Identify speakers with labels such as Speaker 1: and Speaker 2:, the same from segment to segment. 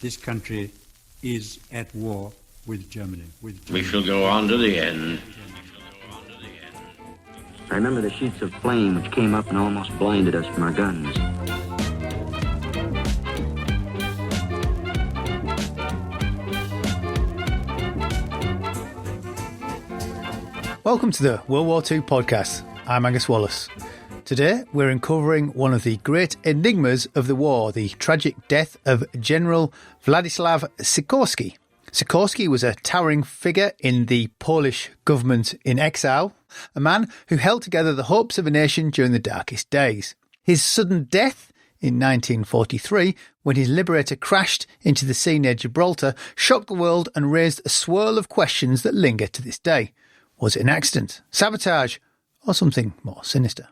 Speaker 1: this country is at war with Germany.
Speaker 2: We shall go on to the end.
Speaker 3: I remember the sheets of flame which came up and almost blinded us from our guns.
Speaker 4: Welcome to the World War II podcast. I'm Angus Wallace. Today we're uncovering one of the great enigmas of the war, the tragic death of General Władysław Sikorski. Sikorski was a towering figure in the Polish government-in-exile, a man who held together the hopes of a nation during the darkest days. His sudden death in 1943, when his Liberator crashed into the sea near Gibraltar, shocked the world and raised a swirl of questions that linger to this day. Was it an accident, sabotage, or something more sinister?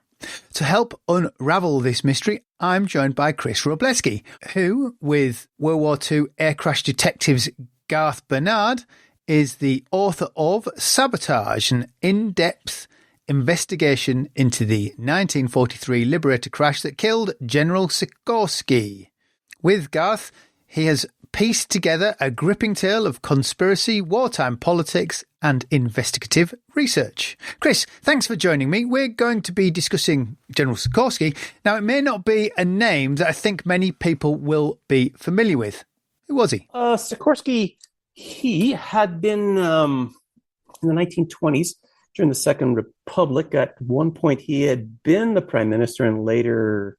Speaker 4: To help unravel this mystery, I'm joined by Chris Wroblewski, who, with World War II air crash detectives Garth Barnard, is the author of Sabotage, an in-depth investigation into the 1943 Liberator crash that killed General Sikorski. With Garth, he has pieced together a gripping tale of conspiracy, wartime politics and investigative research. Chris, thanks for joining me. We're going to be discussing General Sikorski. Now, it may not be a name that I think many people will be familiar with. Who was he?
Speaker 5: Sikorski, he had been in the 1920s during the Second Republic. At one point, he had been the prime minister, and later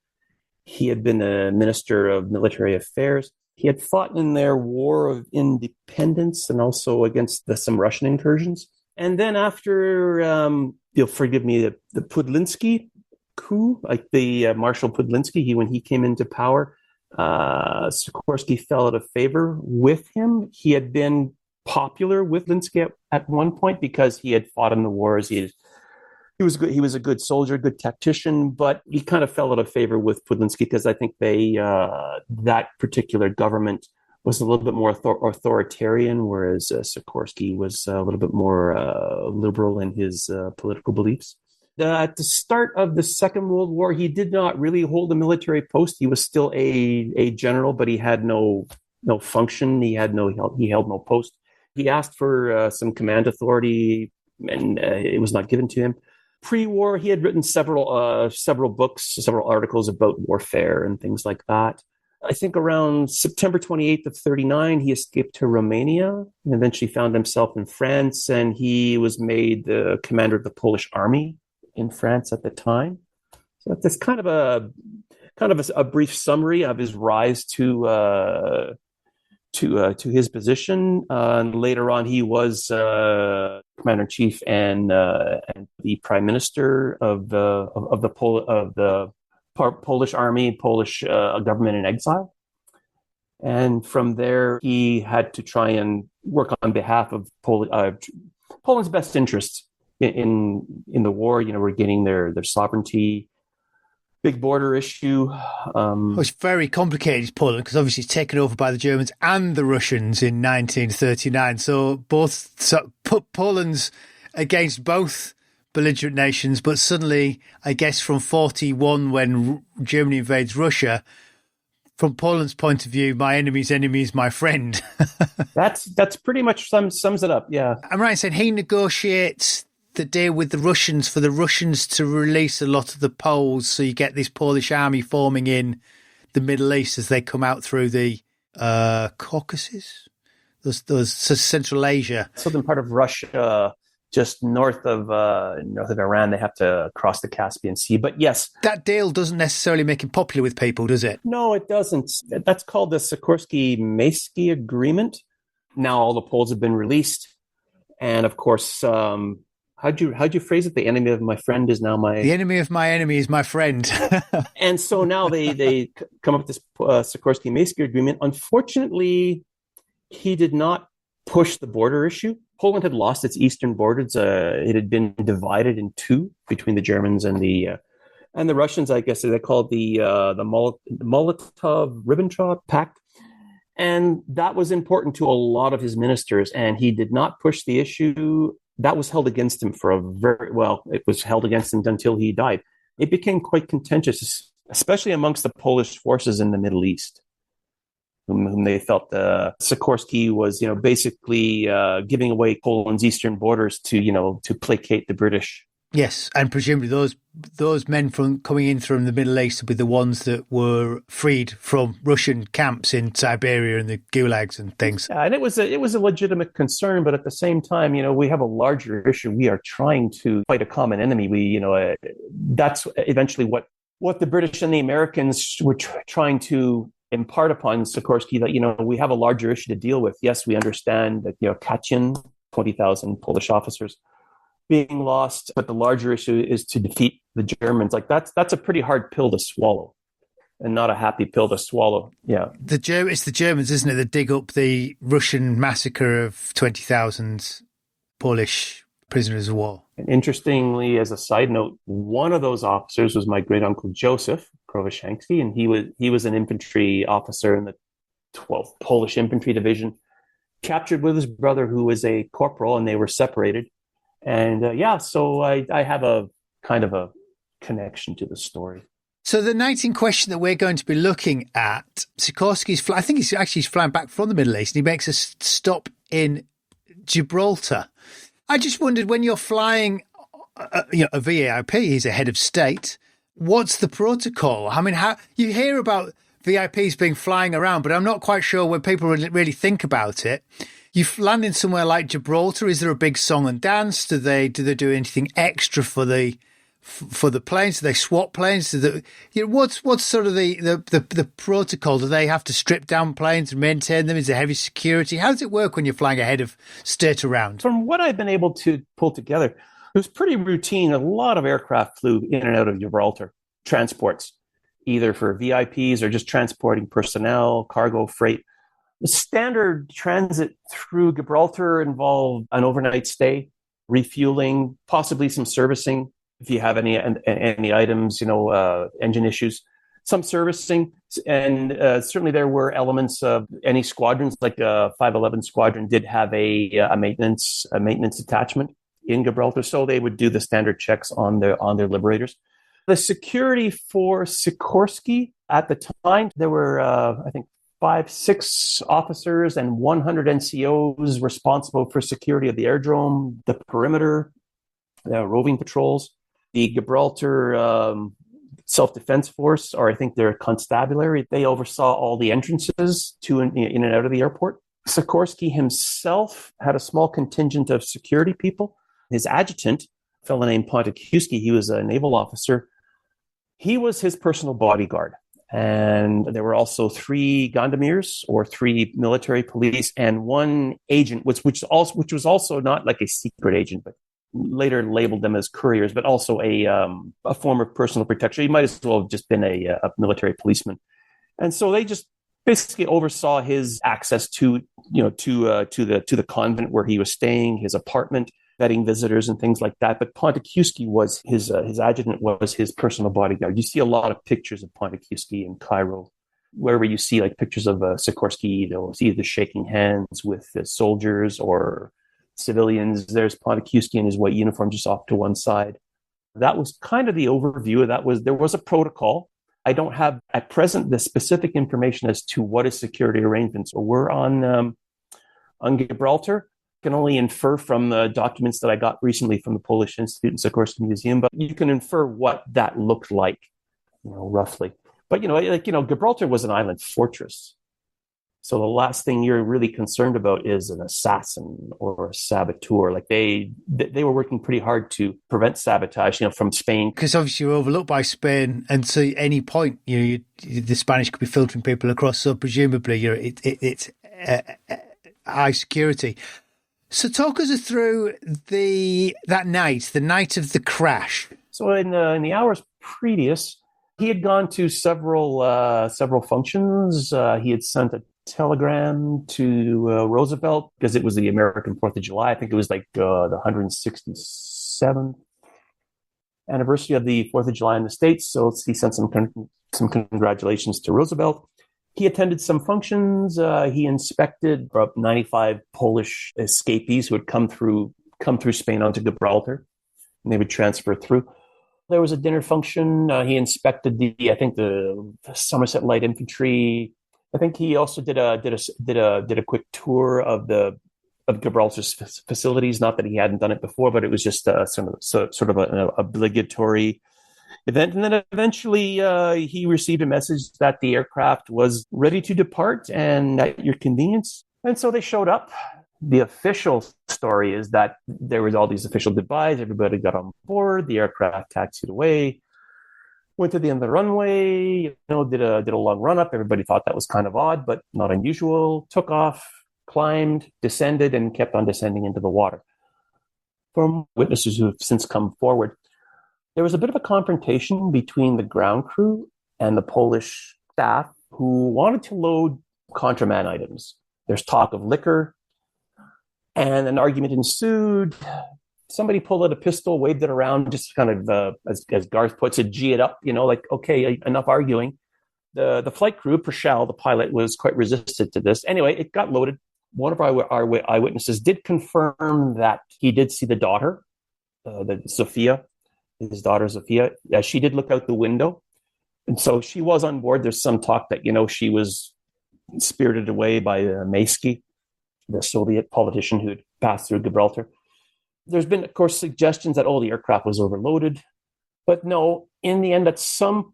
Speaker 5: he had been the minister of military affairs. He had fought in their war of independence and also against some Russian incursions. And then after, you'll forgive me, the Pudlinsky coup, like the Marshal Pudlinsky, when he came into power, Sikorski fell out of favor with him. He had been popular with Linsky at one point because he had fought in the wars. He was good. He was a good soldier, good tactician, but he kind of fell out of favor with Pudlinsky because I think that particular government was a little bit more authoritarian, whereas Sikorski was a little bit more liberal in his political beliefs. At the start of the Second World War, he did not really hold a military post. He was still a general, but he had no function. He held no post. He asked for some command authority, and it was not given to him. Pre-war, he had written several books, several articles about warfare and things like that. I think around September 28th of 1939, he escaped to Romania and eventually found himself in France, and he was made the commander of the Polish army in France at the time. So that's kind of a brief summary of his rise to his position. And later on, he was commander-in-chief and the prime minister of the Polish army, Polish government in exile. And from there, he had to try and work on behalf of Poland's best interests in the war. Regaining their sovereignty. Big border issue.
Speaker 4: It's very complicated, Poland, because obviously it's taken over by the Germans and the Russians in 1939. So Poland's against both belligerent nations, but suddenly, I guess from 1941, when Germany invades Russia, from Poland's point of view, my enemy's enemy is my friend.
Speaker 5: That's pretty much sums it up. Yeah,
Speaker 4: I'm right in saying he negotiates the deal with the Russians for the Russians to release a lot of the Poles, so you get this Polish army forming in the Middle East as they come out through the Caucasus, those Central Asia,
Speaker 5: southern part of Russia, just north of Iran. They have to cross the Caspian Sea. But yes,
Speaker 4: that deal doesn't necessarily make him popular with people, does it?
Speaker 5: No, it doesn't. That's called the Sikorski-Mayski Agreement. Now all the Poles have been released, and of course. How'd you phrase it? The enemy of my friend is now my...
Speaker 4: The enemy of my enemy is my friend.
Speaker 5: And so now they come up with this Sikorski-Mayski agreement. Unfortunately, he did not push the border issue. Poland had lost its eastern borders. It had been divided in two between the Germans and the Russians. I guess they called the Molotov-Ribbentrop Pact. And that was important to a lot of his ministers. And he did not push the issue. That was held against him it was held against him until he died. It became quite contentious, especially amongst the Polish forces in the Middle East. whom they felt Sikorski was, basically giving away Poland's eastern borders to placate the British.
Speaker 4: Yes, and presumably those men from coming in from the Middle East would be the ones that were freed from Russian camps in Siberia and the gulags and things.
Speaker 5: And it was a legitimate concern, but at the same time, we have a larger issue. We are trying to fight a common enemy. That's eventually what the British and the Americans were trying to impart upon Sikorski, that we have a larger issue to deal with. Yes, we understand that Kachin, 20,000 Polish officers being lost, but the larger issue is to defeat the Germans. That's a pretty hard pill to swallow, and not a happy pill to swallow. Yeah,
Speaker 4: it's the Germans, isn't it, that dig up the Russian massacre of 20,000 Polish prisoners of war.
Speaker 5: And interestingly, as a side note, one of those officers was my great uncle Joseph Krowoshansky, and he was an infantry officer in the 12th Polish Infantry Division, captured with his brother, who was a corporal, and they were separated. And so I have a kind of a connection to the story.
Speaker 4: So the night in question that we're going to be looking at, Sikorski's, I think he's flying back from the Middle East, and he makes a stop in Gibraltar. I just wondered, when you're flying a VIP, he's a head of state, what's the protocol? I mean, how you hear about VIPs being flying around, but I'm not quite sure when people really think about it. You land in somewhere like Gibraltar. Is there a big song and dance? Do they do anything extra for the planes? Do they swap planes? What's sort of the protocol? Do they have to strip down planes and maintain them? Is there heavy security? How does it work when you're flying a head of state around?
Speaker 5: From what I've been able to pull together, it was pretty routine. A lot of aircraft flew in and out of Gibraltar, transports, either for VIPs or just transporting personnel, cargo, freight. The standard transit through Gibraltar involved an overnight stay, refueling, possibly some servicing if you have any items, engine issues, some servicing, and certainly there were elements of any squadrons, like 511 Squadron did have a maintenance attachment in Gibraltar, so they would do the standard checks on their Liberators. The security for Sikorski at the time, there were I think 6 officers and 100 NCOs responsible for security of the aerodrome, the perimeter, roving patrols, the Gibraltar Self-Defense Force, or I think they're constabulary. They oversaw all the entrances to in and out of the airport. Sikorski himself had a small contingent of security people. His adjutant, a fellow named Ponticuski, he was a naval officer. He was his personal bodyguard. And there were also 3 gendarmes, or 3 military police, and 1 agent, which was also not like a secret agent, but later labeled them as couriers, but also a form of personal protection. He might as well have just been a military policeman. And so they just basically oversaw his access to the convent where he was staying, his apartment, vetting visitors and things like that. But Ponticuski was his adjutant, was his personal bodyguard. You see a lot of pictures of Ponticuski in Cairo. Wherever you see like pictures of Sikorski, they'll see either shaking hands with soldiers or civilians. There's Ponticuski in his white uniform just off to one side. That was kind of the overview. There was a protocol. I don't have at present the specific information as to what his security arrangements were on Gibraltar. Can only infer from the documents that I got recently from the Polish Institute and Sikorski Museum, but you can infer what that looked like, roughly. But Gibraltar was an island fortress, so the last thing you're really concerned about is an assassin or a saboteur. Like they were working pretty hard to prevent sabotage, from Spain,
Speaker 4: because obviously you're overlooked by Spain, and so at any point, the Spanish could be filtering people across. So presumably, it's high security. So talk us through the night of the crash.
Speaker 5: So in the hours previous, he had gone to several functions. He had sent a telegram to Roosevelt because it was the American 4th of July. I think it was like the 167th anniversary of the 4th of July in the States. So he sent some congratulations to Roosevelt. He attended some functions. He inspected about 95 Polish escapees who had come through Spain onto Gibraltar, and they would transfer through. There was a dinner function. He inspected the Somerset Light Infantry I think he also did a quick tour of Gibraltar's facilities. Not that he hadn't done it before, but it was just sort of an obligatory event. And then eventually he received a message that the aircraft was ready to depart and at your convenience. And so they showed up. The official story is that there was all these official goodbyes. Everybody got on board. The aircraft taxied away, went to the end of the runway, did a long run up. Everybody thought that was kind of odd, but not unusual. Took off, climbed, descended, and kept on descending into the water. From witnesses who have since come forward, there was a bit of a confrontation between the ground crew and the Polish staff who wanted to load contraband items. There's talk of liquor, and an argument ensued. Somebody pulled out a pistol, waved it around, just kind of, as Garth puts it, G it up, like, okay, enough arguing. The flight crew, Purcell, the pilot, was quite resistant to this. Anyway, it got loaded. One of our eyewitnesses did confirm that he did see the daughter, his daughter, Sophia. She did look out the window. And so she was on board. There's some talk that, she was spirited away by Maysky, the Soviet politician who'd passed through Gibraltar. There's been, of course, suggestions that, the aircraft was overloaded. But no, in the end, at some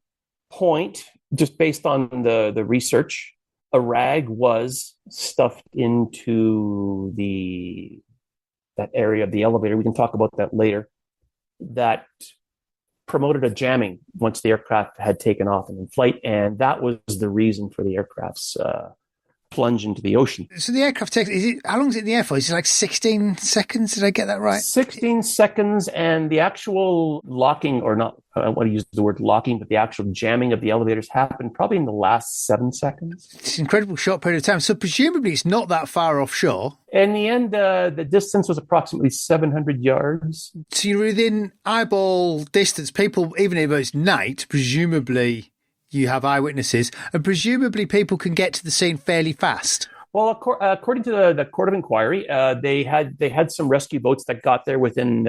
Speaker 5: point, just based on the research, a rag was stuffed into that area of the elevator. We can talk about that later. That promoted a jamming once the aircraft had taken off and in flight. And that was the reason for the aircraft's plunge into the ocean.
Speaker 4: So the aircraft takes, how long is it in the air for? Is it like 16 seconds? Did I get that right?
Speaker 5: 16 seconds, and the actual locking, or not, I don't want to use the word locking, but the actual jamming of the elevators happened probably in the last 7 seconds.
Speaker 4: It's an incredible short period of time. So presumably it's not that far offshore.
Speaker 5: In the end, the distance was approximately 700 yards.
Speaker 4: So you're within eyeball distance. People, even if it's night, presumably you have eyewitnesses, and presumably people can get to the scene fairly fast.
Speaker 5: Well, according to the Court of Inquiry, they had some rescue boats that got there within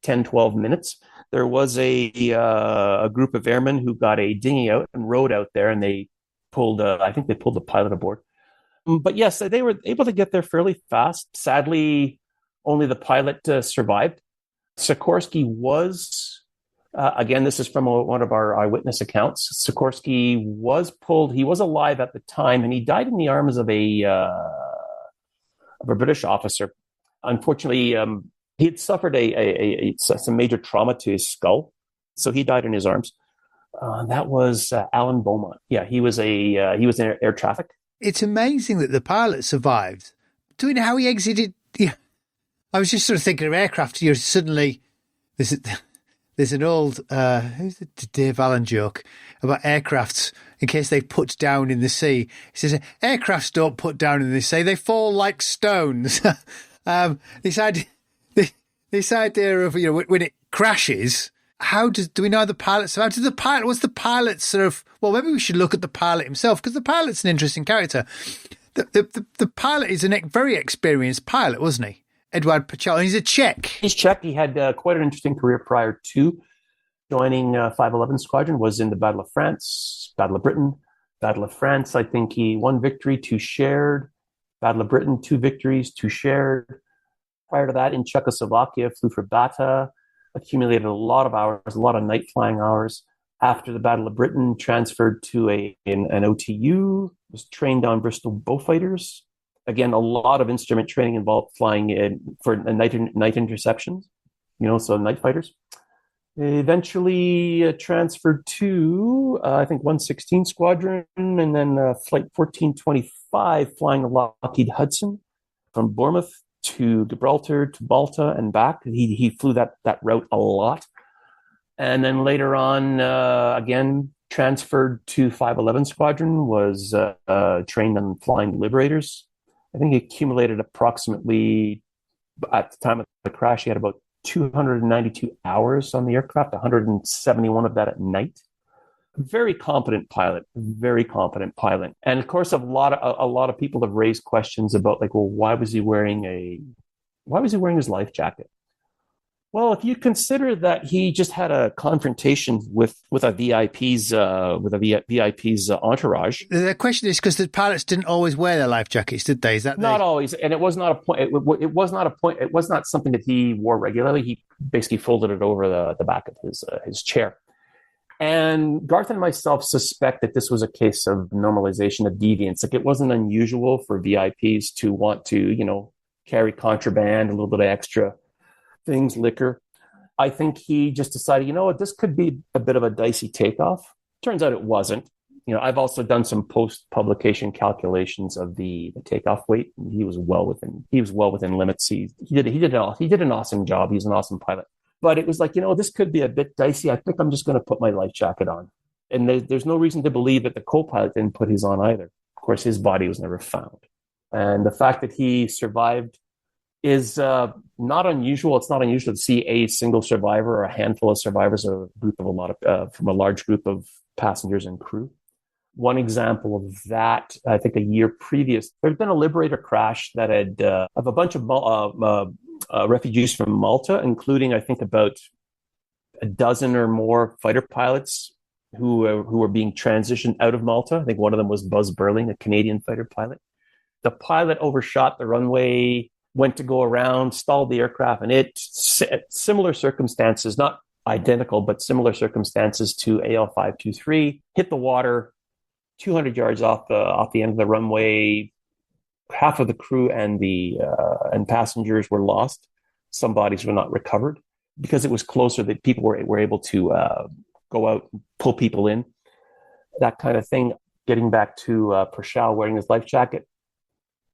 Speaker 5: 10, 12 minutes. There was a group of airmen who got a dinghy out and rowed out there, and they pulled the pilot aboard. But yes, they were able to get there fairly fast. Sadly, only the pilot survived. Sikorski was... again, this is from one of our eyewitness accounts. Sikorski was pulled. He was alive at the time, and he died in the arms of a British officer. Unfortunately, he had suffered some major trauma to his skull, so he died in his arms. That was Alan Beaumont. Yeah, he was in air traffic.
Speaker 4: It's amazing that the pilot survived. Do we know how he exited? Yeah, I was just sort of thinking of aircraft. You're suddenly There's an old, who's the Dave Allen joke about aircrafts in case they put down in the sea. He says, aircrafts don't put down in the sea, they fall like stones. This idea of, when it crashes, do we know the pilot survived? Was the pilot sort of, well, maybe we should look at the pilot himself, because the pilot's an interesting character. The pilot is a very experienced pilot, wasn't he? Edward Pachal. He's a Czech.
Speaker 5: He's Czech. He had quite an interesting career prior to joining 511 Squadron. Was in the Battle of France, Battle of Britain, Battle of France. I think he 1 victory, 2 shared. Battle of Britain, 2 victories, 2 shared. Prior to that, in Czechoslovakia, flew for Bata, accumulated a lot of hours, a lot of night flying hours. After the Battle of Britain, transferred to an OTU, was trained on Bristol Beaufighters. Again, a lot of instrument training involved flying in for night interceptions, so night fighters. Eventually transferred to, I think, 116 Squadron, and then Flight 1425, flying a Lockheed Hudson from Bournemouth to Gibraltar to Malta and back. He flew that route a lot. And then later on, again, transferred to 511 Squadron, was trained on flying Liberators. I think he accumulated approximately, at the time of the crash, he had about 292 hours on the aircraft, 171 of that at night. Very competent pilot. And of course, a lot of people have raised questions about, why was he wearing his life jacket? Well, if you consider that he just had a confrontation with a VIP's entourage.
Speaker 4: The question is because the pilots didn't always wear their life jackets, did they? Is that
Speaker 5: not always? And it was not a point. It was not a point. It was not something that he wore regularly. He basically folded it over the back of his chair. And Garth and myself suspect that this was a case of normalization of deviance. Like, it wasn't unusual for VIPs to want to, carry contraband, a little bit of extra things, liquor. I think he just decided, this could be a bit of a dicey takeoff. Turns out it wasn't. I've also done some post-publication calculations of the takeoff weight. He was well within limits. He did an awesome job. He's an awesome pilot. But it was like, this could be a bit dicey. I think I'm just going to put my life jacket on. And there's no reason to believe that the co-pilot didn't put his on either. Of course, his body was never found. And the fact that he survived is not unusual. It's not unusual to see a single survivor or a handful of survivors, from a large group of passengers and crew. One example of that, I think a year previous, there'd been a Liberator crash that had of a bunch of refugees from Malta, including I think about a dozen or more fighter pilots who were being transitioned out of Malta. I think one of them was Buzz Burling, a Canadian fighter pilot. The pilot overshot the runway, went to go around, stalled the aircraft, and similar circumstances, not identical, but similar circumstances to AL523, hit the water 200 yards off the end of the runway. Half of the crew and passengers were lost. Some bodies were not recovered because it was closer that people were able to go out and pull people in, that kind of thing. Getting back to Pershal wearing his life jacket.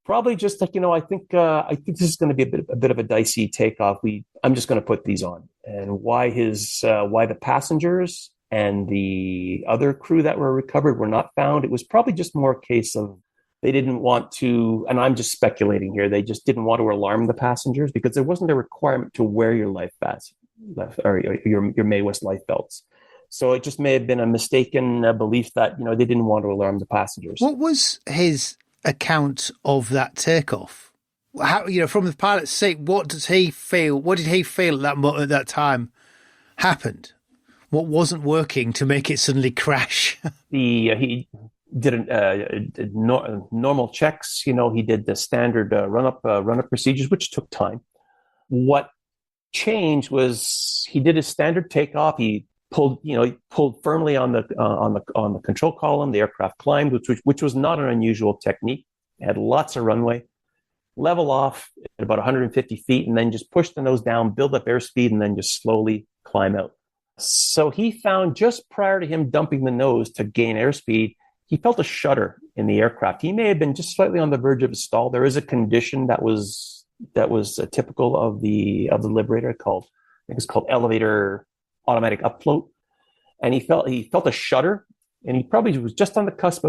Speaker 5: Probably just like, I think this is going to be a bit of a dicey takeoff. I'm just going to put these on. And why the passengers and the other crew that were recovered were not found, it was probably just more a case of they didn't want to, and I'm just speculating here, they just didn't want to alarm the passengers because there wasn't a requirement to wear your life vest or your Mae West life belts. So it just may have been a mistaken belief that, they didn't want to alarm the passengers.
Speaker 4: What was his account of that takeoff? How, from the pilot's seat, what did he feel at that time happened? What wasn't working to make it suddenly crash?
Speaker 5: He did normal checks. He did the standard run-up procedures, which took time. What changed was he did his standard takeoff. He pulled firmly on the control column. The aircraft climbed, which was not an unusual technique. It had lots of runway. Level off at about 150 feet, and then just push the nose down, build up airspeed, and then just slowly climb out. So he found just prior to him dumping the nose to gain airspeed, he felt a shudder in the aircraft. He may have been just slightly on the verge of a stall. There is a condition that was typical of the Liberator called elevator automatic upfloat, and he felt a shudder, and he probably was just on the cusp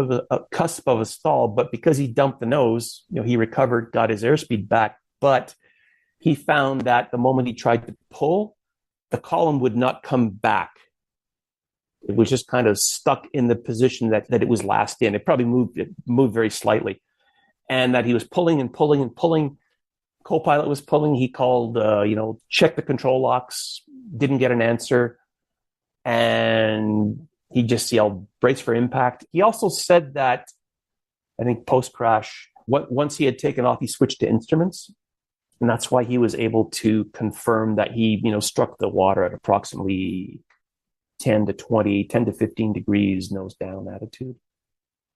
Speaker 5: of a stall. But because he dumped the nose, he recovered, got his airspeed back. But he found that the moment he tried to pull, the column would not come back. It was just kind of stuck in the position that it was last in. It probably moved very slightly, and that he was pulling and pulling and pulling. Co-pilot was pulling. He called, checked the control locks, didn't get an answer, and he just yelled, "Brace for impact." He also said that, I think post-crash, once he had taken off, he switched to instruments, and that's why he was able to confirm that he, struck the water at approximately 10 to 15 degrees nose down attitude.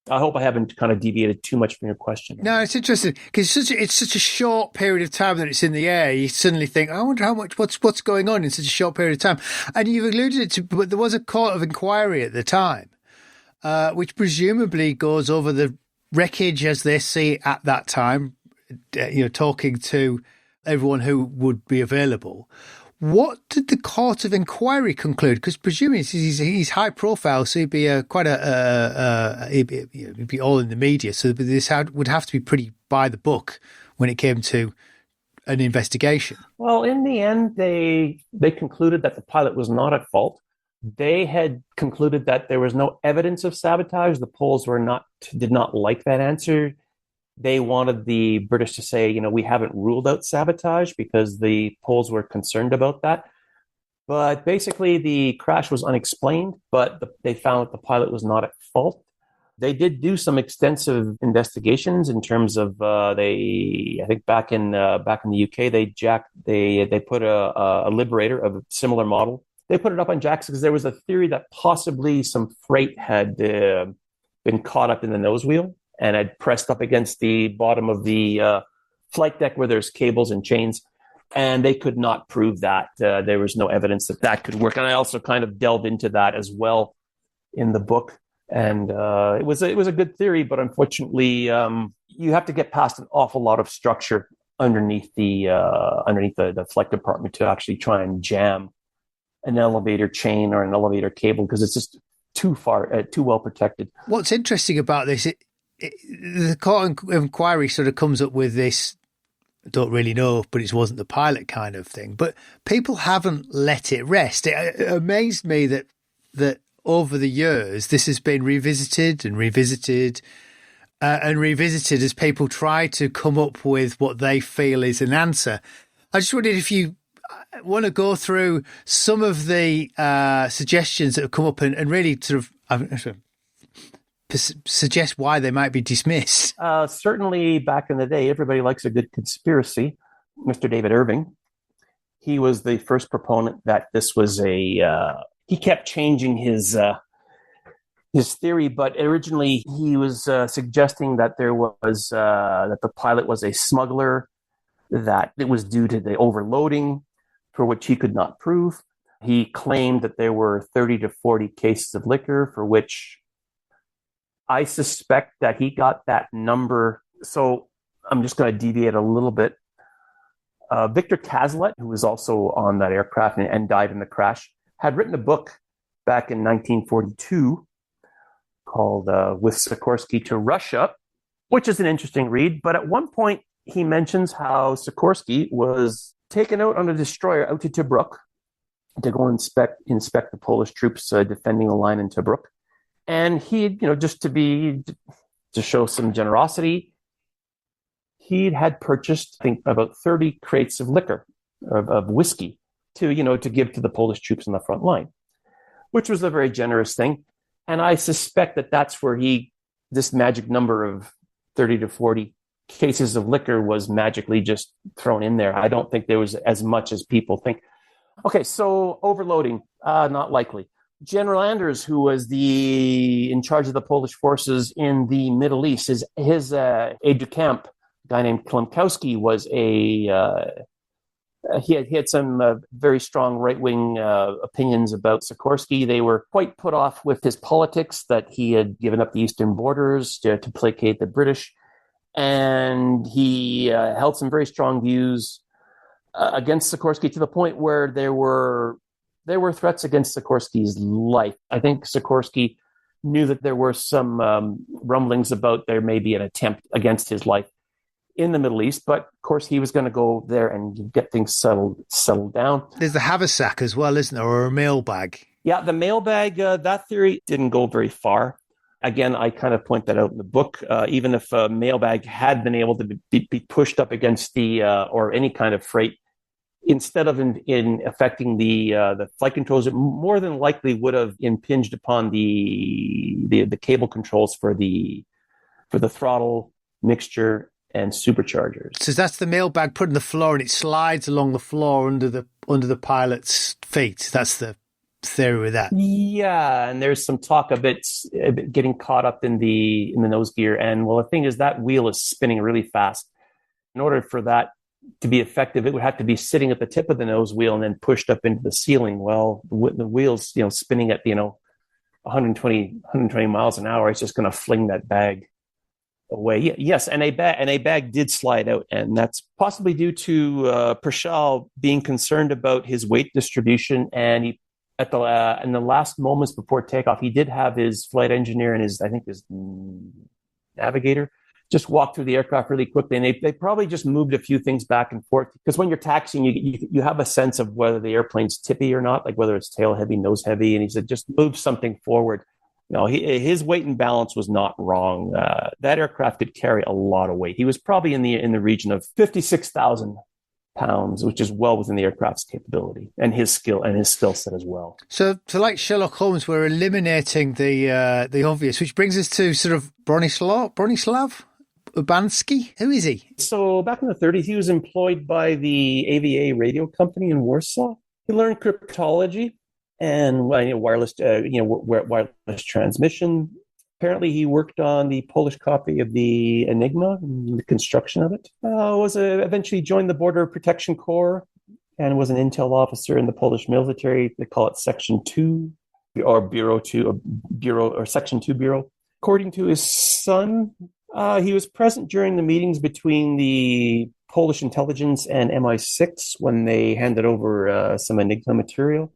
Speaker 5: I hope I haven't kind of deviated too much from your question.
Speaker 4: No, it's interesting because it's such a short period of time that it's in the air. You suddenly think, I wonder what's going on in such a short period of time. And you've alluded it to, but there was a court of inquiry at the time, which presumably goes over the wreckage as they see it at that time. Talking to everyone who would be available. What did the court of inquiry conclude? Because presumably he's high profile, so he'd be he'd be all in the media. So this would have to be pretty by the book when it came to an investigation.
Speaker 5: Well, in the end, they concluded that the pilot was not at fault. They had concluded that there was no evidence of sabotage. The Poles did not like that answer. They wanted the British to say, we haven't ruled out sabotage because the Poles were concerned about that. But basically, the crash was unexplained, but they found that the pilot was not at fault. They did do some extensive investigations in terms of I think back in the UK, they put a Liberator of a similar model. They put it up on jacks because there was a theory that possibly some freight had been caught up in the nose wheel and had pressed up against the bottom of the flight deck where there's cables and chains. And they could not prove that. There was no evidence that could work. And I also kind of delved into that as well in the book. And it was a good theory, but unfortunately, you have to get past an awful lot of structure underneath the flight compartment to actually try and jam an elevator chain or an elevator cable because it's just too well protected.
Speaker 4: What's interesting about this, the court inquiry sort of comes up with this, I don't really know, but it wasn't the pilot kind of thing. But people haven't let it rest. It amazed me that over the years, this has been revisited and revisited as people try to come up with what they feel is an answer. I just wondered if you want to go through some of the suggestions that have come up and really sort of suggest why they might be dismissed.
Speaker 5: Certainly back in the day, everybody likes a good conspiracy. Mr. David Irving, he was the first proponent that this was he kept changing his theory, but originally he was suggesting that there was that the pilot was a smuggler, that it was due to the overloading, for which he could not prove. He claimed that there were 30 to 40 cases of liquor, for which I suspect that he got that number. So I'm just going to deviate a little bit. Victor Cazalet, who was also on that aircraft and died in the crash, had written a book back in 1942 called With Sikorski to Russia, which is an interesting read. But at one point, he mentions how Sikorski was taken out on a destroyer out to Tobruk to go inspect the Polish troops defending the line in Tobruk. And he, just to show some generosity, he had purchased, I think, about 30 crates of liquor, of whiskey, to give to the Polish troops on the front line, which was a very generous thing. And I suspect that that's where this magic number of 30 to 40 cases of liquor was magically just thrown in there. I don't think there was as much as people think. Okay, so overloading, not likely. General Anders, who was in charge of the Polish forces in the Middle East, his aide-de-camp, a guy named Klimkowski, was he had some very strong right-wing opinions about Sikorski. They were quite put off with his politics, that he had given up the eastern borders to placate the British, and he held some very strong views against Sikorski, to the point where there were threats against Sikorski's life. I think Sikorski knew that there were some rumblings about there may be an attempt against his life in the Middle East, but of course he was going to go there and get things settled down.
Speaker 4: There's the haversack as well, isn't there, or a mailbag?
Speaker 5: Yeah, the mailbag, that theory didn't go very far. Again, I kind of point that out in the book. Even if a mailbag had been able to be pushed up against the or any kind of freight, instead of in affecting the flight controls, it more than likely would have impinged upon the cable controls for the throttle, mixture, and superchargers.
Speaker 4: So that's the mailbag put on the floor, and it slides along the floor under the pilot's feet. That's the theory with that.
Speaker 5: Yeah, and there's some talk of it getting caught up in the nose gear. And well, the thing is, that wheel is spinning really fast. In order for that to be effective, it would have to be sitting at the tip of the nose wheel and then pushed up into the ceiling. Well, the wheel's spinning at 120 miles an hour. It's just going to fling that bag away. Yes, and a bag did slide out, and that's possibly due to Pershal being concerned about his weight distribution. And he, in the last moments before takeoff, he did have his flight engineer and his navigator just walk through the aircraft really quickly, and they probably just moved a few things back and forth, because when you're taxiing, you have a sense of whether the airplane's tippy or not, like whether it's tail heavy, nose heavy, and he said just move something forward. No, his weight and balance was not wrong. That aircraft could carry a lot of weight. He was probably in the region of 56,000 pounds, which is well within the aircraft's capability and his skill set as well.
Speaker 4: So like Sherlock Holmes, we're eliminating the obvious, which brings us to sort of Bronislaw Urbanski. Who is he?
Speaker 5: So back in the 30s, he was employed by the AVA radio company in Warsaw. He learned cryptology and wireless transmission. Apparently, he worked on the Polish copy of the Enigma and the construction of it. Eventually joined the Border Protection Corps and was an intel officer in the Polish military. They call it Section 2 or Bureau 2 or Section 2 Bureau. According to his son, he was present during the meetings between the Polish intelligence and MI6 when they handed over some Enigma material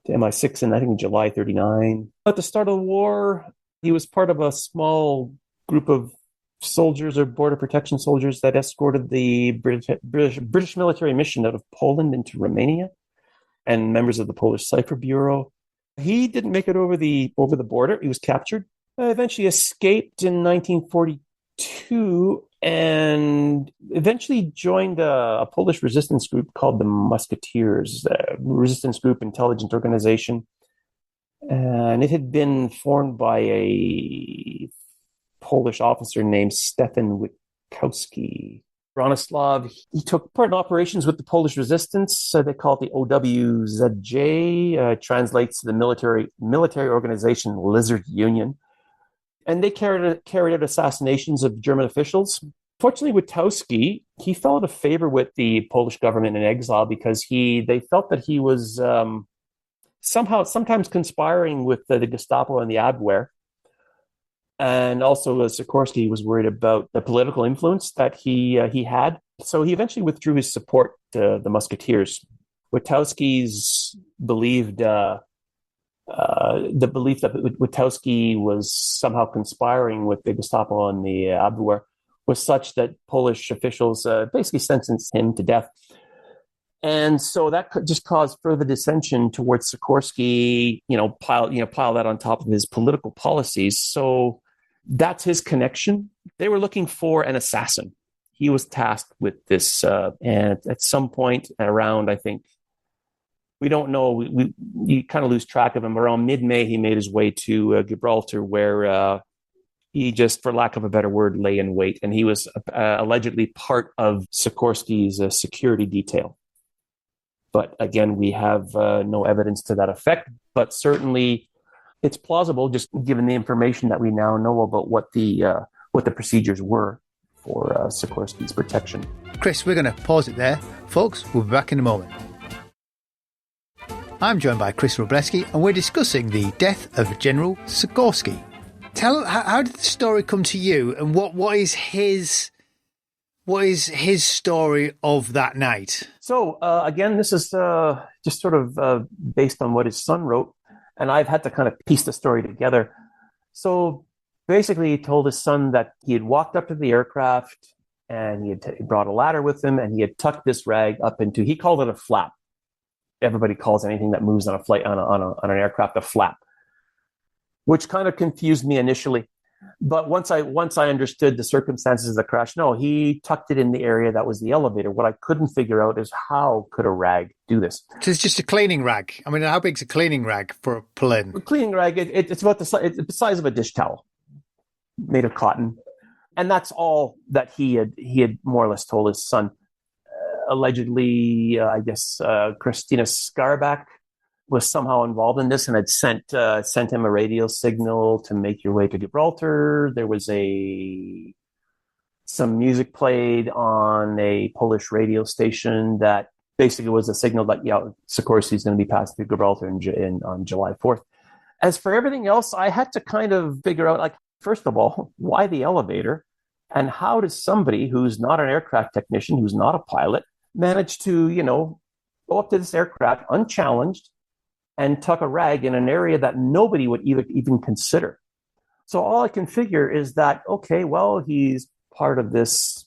Speaker 5: to MI6 in, I think, July 1939. At the start of the war, he was part of a small group of soldiers or border protection soldiers that escorted the British military mission out of Poland into Romania and members of the Polish Cipher Bureau. He didn't make it over the border. He was captured. Eventually escaped in 1942 and eventually joined a Polish resistance group called the Musketeers, resistance group intelligence organization. And it had been formed by a Polish officer named Stefan Witkowski. Bronislaw, he took part in operations with the Polish resistance. So they call it the OWZJ, translates to the military organization Lizard Union. And they carried out assassinations of German officials. Fortunately, Witkowski, he fell out of favor with the Polish government in exile because they felt that he was sometimes conspiring with the Gestapo and the Abwehr. And also Sikorski was worried about the political influence that he had. So he eventually withdrew his support to the Musketeers. Witkowski's believed the belief that Witkowski was somehow conspiring with the Gestapo and the Abwehr was such that Polish officials basically sentenced him to death. And so that just caused further dissension towards Sikorski, pile that on top of his political policies. So that's his connection. They were looking for an assassin. He was tasked with this. And at some point around, I think, we don't know, you kind of lose track of him. Around mid-May, he made his way to Gibraltar, where he just, for lack of a better word, lay in wait. And he was allegedly part of Sikorski's security detail. But again, we have no evidence to that effect. But certainly, it's plausible, just given the information that we now know about what the procedures were for Sikorski's protection.
Speaker 4: Chris, we're going to pause it there. Folks, we'll be back in a moment. I'm joined by Chris Wroblewski, and we're discussing the death of General Sikorski. How did the story come to you, and what is his story of that night?
Speaker 5: So again, this is just sort of based on what his son wrote, and I've had to kind of piece the story together. So basically, he told his son that he had walked up to the aircraft, and he had brought a ladder with him, and he had tucked this rag up into, he called it a flap. Everybody calls anything that moves on a flight on an aircraft a flap, which kind of confused me initially. But once I understood the circumstances of the crash, no, he tucked it in the area that was the elevator. What I couldn't figure out is how could a rag do this?
Speaker 4: So it's just a cleaning rag. I mean, how big's a cleaning rag for a plane?
Speaker 5: A cleaning rag, it's about the size of a dish towel, made of cotton, and that's all that he had more or less told his son. Allegedly, I guess Christina Skarbak was somehow involved in this and had sent him a radio signal to make your way to Gibraltar. There was some music played on a Polish radio station that basically was a signal that Sikorski is going to be passing through Gibraltar on July 4th. As for everything else, I had to kind of figure out, first of all, why the elevator, and how does somebody who's not an aircraft technician, who's not a pilot, manage to go up to this aircraft unchallenged and tuck a rag in an area that nobody would even consider. So all I can figure is that, okay, well, he's part of this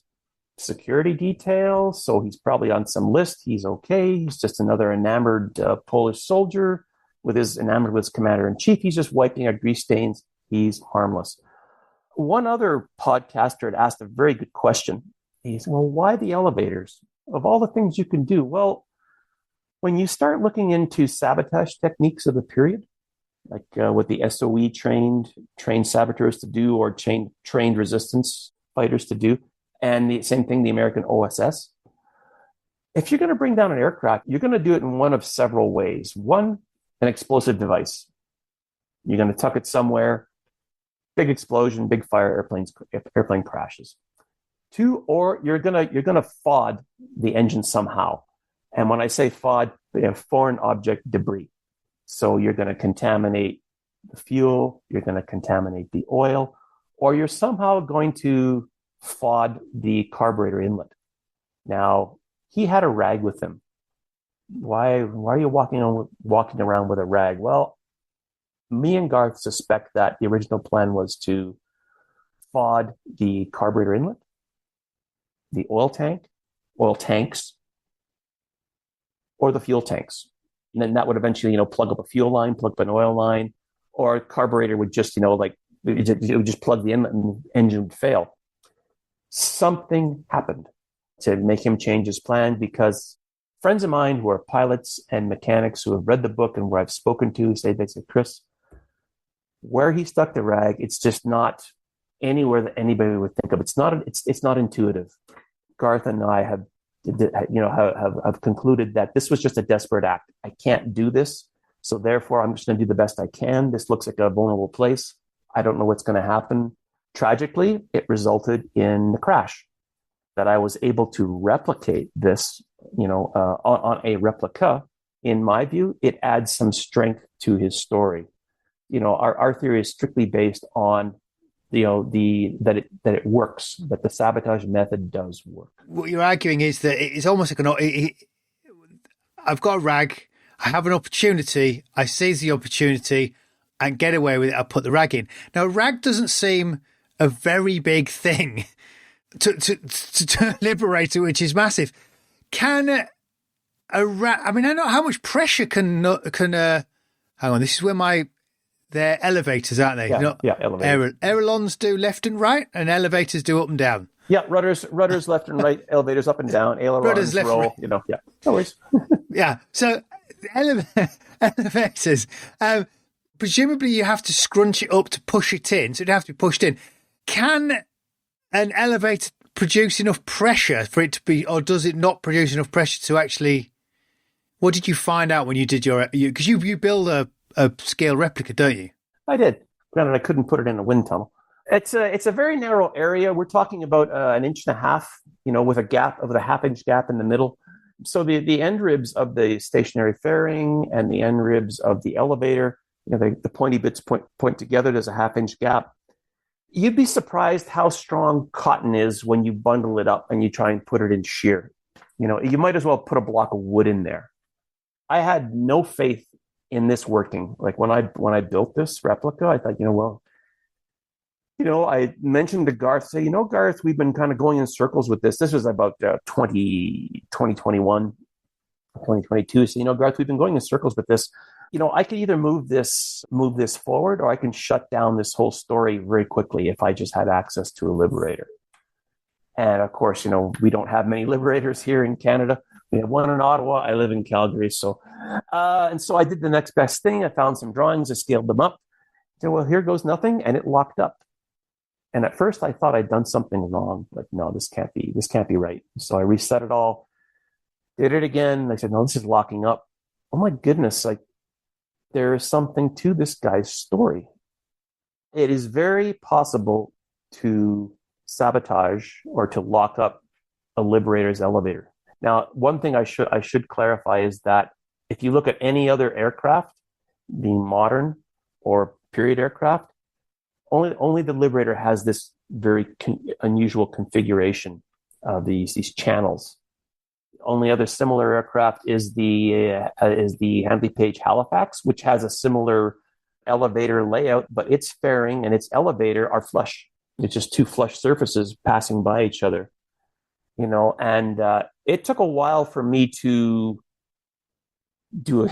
Speaker 5: security detail, so he's probably on some list. He's okay. He's just another enamored Polish soldier. enamored with his commander-in-chief. He's just wiping out grease stains. He's harmless. One other podcaster had asked a very good question. He said, well, why the elevators? Of all the things you can do, well, when you start looking into sabotage techniques of the period, like what the SOE trained saboteurs to do, or trained resistance fighters to do, and the same thing, the American OSS, if you're going to bring down an aircraft, you're going to do it in one of several ways. One, an explosive device. You're going to tuck it somewhere, big explosion, big fire, airplane crashes. Two, or you're going to FOD the engine somehow. And when I say FOD, foreign object debris. So you're going to contaminate the fuel, you're going to contaminate the oil, or you're somehow going to FOD the carburetor inlet. Now, he had a rag with him. Why are you walking around with a rag? Well, me and Garth suspect that the original plan was to FOD the carburetor inlet, the oil tanks, or the fuel tanks. And then that would eventually, plug up a fuel line, plug up an oil line, or a carburetor would just, it would just plug the inlet and the engine would fail. Something happened to make him change his plan, because friends of mine who are pilots and mechanics who have read the book and where I've spoken to say, Chris, where he stuck the rag, it's just not anywhere that anybody would think of. It's not intuitive. Garth and I have concluded that this was just a desperate act. I can't do this, so therefore I'm just going to do the best I can. This looks like a vulnerable place. I don't know what's going to happen. Tragically, it resulted in the crash. That I was able to replicate this, on a replica. In my view, it adds some strength to his story. Our theory is strictly based on that it works, that the sabotage method does work.
Speaker 4: What you're arguing is that it's almost like I've got a rag, I have an opportunity, I seize the opportunity and get away with it, I put the rag in. Now, a rag doesn't seem a very big thing to Liberator, which is massive. Can a rag, I don't know how much pressure can hang on, this is where they're elevators, aren't they?
Speaker 5: Yeah, elevators.
Speaker 4: Ailerons do left and right, and elevators do up and down.
Speaker 5: Yeah, rudders left and right, elevators up and down, ailerons
Speaker 4: left,
Speaker 5: roll,
Speaker 4: right.
Speaker 5: Yeah, no worries.
Speaker 4: Yeah, so elevators, presumably you have to scrunch it up to push it in, so it'd have to be pushed in. Can an elevator produce enough pressure for it to be, or does it not produce enough pressure to actually, what did you find out when you did because you build a scale replica, don't you?
Speaker 5: I did. Granted, I couldn't put it in a wind tunnel. It's a very narrow area. We're talking about an inch and a half, with a half-inch gap in the middle. So the end ribs of the stationary fairing and the end ribs of the elevator, the pointy bits point together. There's a half-inch gap. You'd be surprised how strong cotton is when you bundle it up and you try and put it in shear. You might as well put a block of wood in there. I had no faith in this working. Like when I built this replica, I thought, I mentioned to Garth, Garth, we've been kind of going in circles with this. This was about 2021, 2022. So, Garth, we've been going in circles with this. I could either move this forward, or I can shut down this whole story very quickly if I just had access to a Liberator. And of course, we don't have many Liberators here in Canada. We have one in Ottawa. I live in Calgary. So I did the next best thing. I found some drawings. I scaled them up. I said, well, here goes nothing. And it locked up. And at first I thought I'd done something wrong. Like, no, this can't be right. So I reset it all, did it again. I said, no, this is locking up. Oh my goodness. There is something to this guy's story. It is very possible to sabotage or to lock up a Liberator's elevator. Now, one thing I should clarify is that if you look at any other aircraft, being modern or period aircraft, only the Liberator has this very unusual configuration of these channels. Only other similar aircraft is the Handley Page Halifax, which has a similar elevator layout, but its fairing and its elevator are flush. It's just two flush surfaces passing by each other. And it took a while for me to do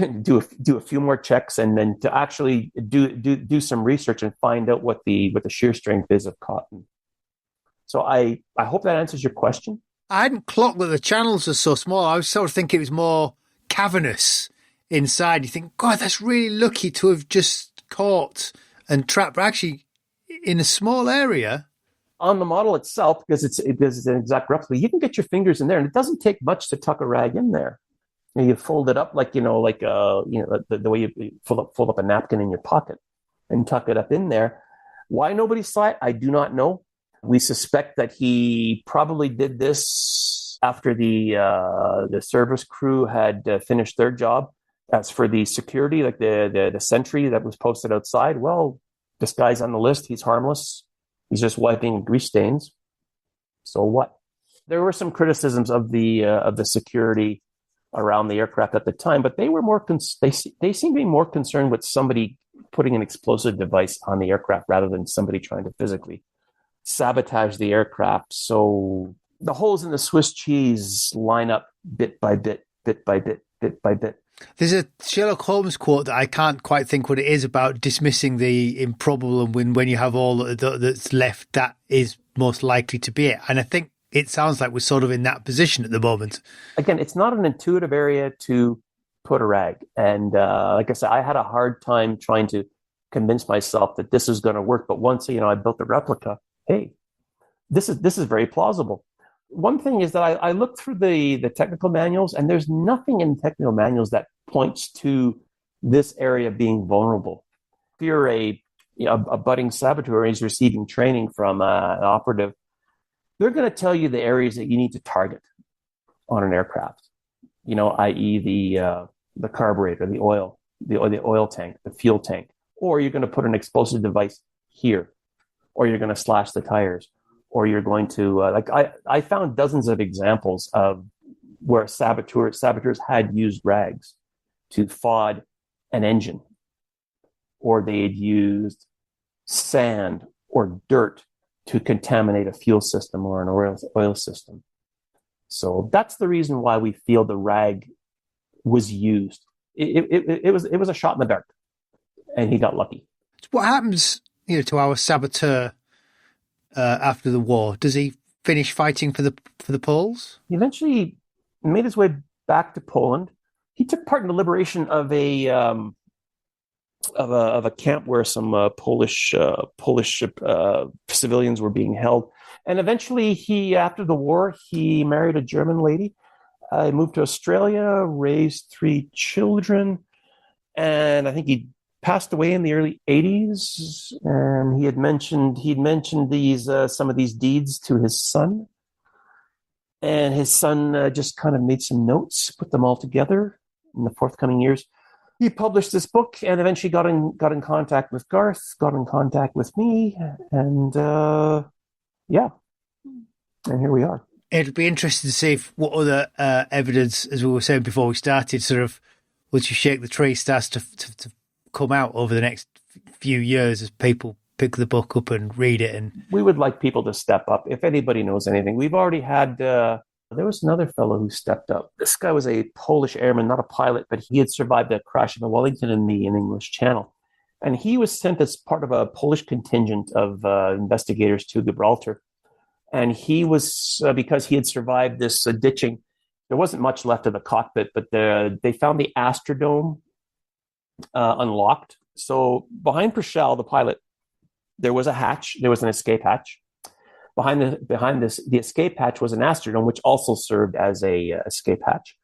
Speaker 5: a few more checks, and then to actually do some research and find out what the shear strength is of cotton. So I hope that answers your question.
Speaker 4: I hadn't clocked that the channels are so small. I was sort of thinking it was more cavernous inside. You think, God, that's really lucky to have just caught and trapped. But actually, in a small area.
Speaker 5: On the model itself, because it's an exact replica, you can get your fingers in there, and it doesn't take much to tuck a rag in there. You fold it up like the way you fold up a napkin in your pocket and tuck it up in there. Why nobody saw it, I do not know. We suspect that he probably did this after the service crew had finished their job. As for the security, like the sentry that was posted outside, well, this guy's on the list. He's harmless. He's just wiping grease stains. So what? There were some criticisms of the security around the aircraft at the time, but they were they seemed to be more concerned with somebody putting an explosive device on the aircraft rather than somebody trying to physically sabotage the aircraft. So the holes in the Swiss cheese line up bit by bit, bit by bit, bit by bit.
Speaker 4: There's a Sherlock Holmes quote that I can't quite think what it is about dismissing the improbable, and when you have all that's left, that is most likely to be it. And I think it sounds like we're sort of in that position at the moment. Again,
Speaker 5: it's not an intuitive area to put a rag. And like I said, I had a hard time trying to convince myself that this is going to work. But once, I built the replica, hey, this is very plausible. One thing is that I looked through the technical manuals, and there's nothing in technical manuals that points to this area being vulnerable. If you're a budding saboteur who's receiving training from an operative, they're going to tell you the areas that you need to target on an aircraft, i.e. the carburetor, the oil tank, the fuel tank, or you're going to put an explosive device here, or you're going to slash the tires, or you're going to I found dozens of examples of where saboteurs had used rags to FOD an engine, or they had used sand or dirt to contaminate a fuel system or an oil system. So that's the reason why we feel the rag was used. It was a shot in the dark, and he got lucky.
Speaker 4: What happens, to our saboteur after the war? Does he finish fighting for the Poles?
Speaker 5: He eventually made his way back to Poland. He took part in the liberation of a camp where some Polish civilians were being held, and eventually after the war, he married a German lady. He moved to Australia, raised 3 children, and I think he passed away in the early 80s. And he'd mentioned these some of these deeds to his son, and his son just kind of made some notes, put them all together in the forthcoming years. He published this book, and eventually got in contact with Garth, got in contact with me, and and here we are.
Speaker 4: It'll be interesting to see what other evidence, as we were saying before we started, sort of once you shake the tree, starts to come out over the next few years as people pick the book up and read it. And
Speaker 5: we would like people to step up. If anybody knows anything, we've already had. There was another fellow who stepped up. This guy was a Polish airman, not a pilot, but he had survived the crash of the Wellington in the English Channel. And he was sent as part of a Polish contingent of investigators to Gibraltar. And he was, because he had survived this ditching, there wasn't much left of the cockpit, but they found the Astrodome unlocked. So behind Purcell, the pilot, there was a hatch. There was an escape hatch. Behind the escape hatch was an Astrodome, which also served as a escape hatch.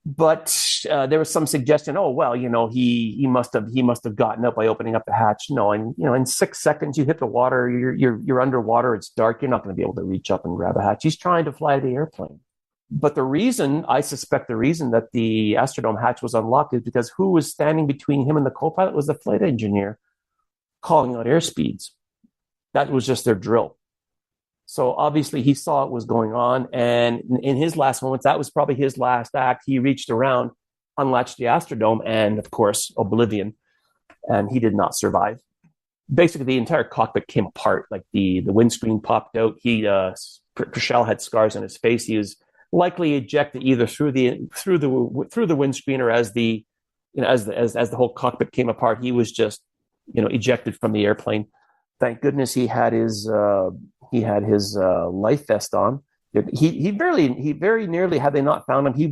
Speaker 5: But there was some suggestion, he must have gotten up by opening up the hatch. No, and in 6 seconds you hit the water, you're underwater, it's dark, you're not going to be able to reach up and grab a hatch. He's trying to fly the airplane. But I suspect the reason that the Astrodome hatch was unlocked is because who was standing between him and the co-pilot was the flight engineer calling out airspeeds. That was just their drill. So obviously he saw what was going on, and in his last moments, that was probably his last act. He reached around, unlatched the Astrodome, and of course, oblivion, and he did not survive. Basically, the entire cockpit came apart. Like the windscreen popped out. Purcell had scars on his face. He was likely ejected either through the windscreen or as the whole cockpit came apart, he was just ejected from the airplane. Thank goodness he had his life vest on. He very nearly, had they not found him, he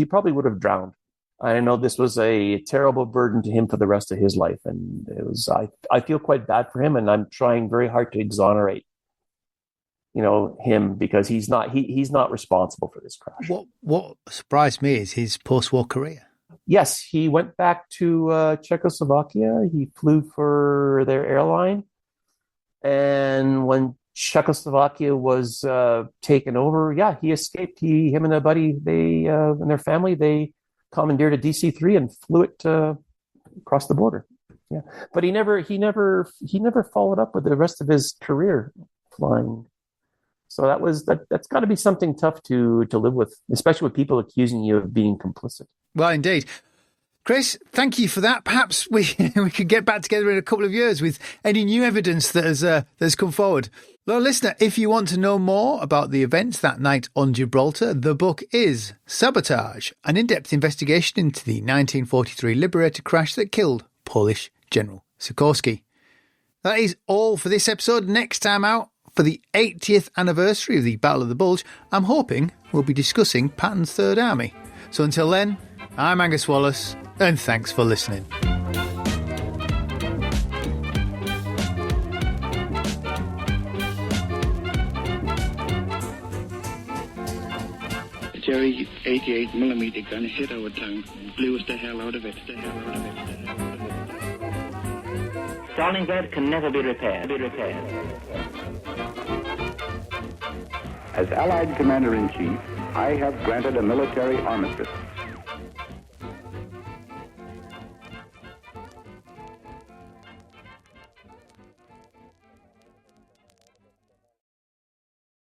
Speaker 5: probably would have drowned. I know this was a terrible burden to him for the rest of his life, and I feel quite bad for him, and I'm trying very hard to exonerate him, because he's not responsible for this crash.
Speaker 4: What surprised me is his post-war career.
Speaker 5: Yes, he went back to Czechoslovakia. He flew for their airline, and when Czechoslovakia was taken over, he escaped. Him and a buddy, and their family, they commandeered a DC-3 and flew it across the border. Yeah, but he never followed up with the rest of his career flying. So that's got to be something tough to live with, especially with people accusing you of being complicit.
Speaker 4: Well, indeed. Chris, thank you for that. Perhaps we could get back together in a couple of years with any new evidence that has come forward. Well, listener, if you want to know more about the events that night on Gibraltar, the book is Sabotage, an in-depth investigation into the 1943 Liberator Crash that killed Polish General Sikorski. That is all for this episode. Next time out, for the 80th anniversary of the Battle of the Bulge, I'm hoping we'll be discussing Patton's Third Army. So until then, I'm Angus Wallace, and thanks for listening.
Speaker 6: Jerry 88mm gun hit our tank, blew us the hell out of it.
Speaker 3: Stalingrad can never be repaired.
Speaker 7: As Allied Commander-in-Chief, I have granted a military armistice.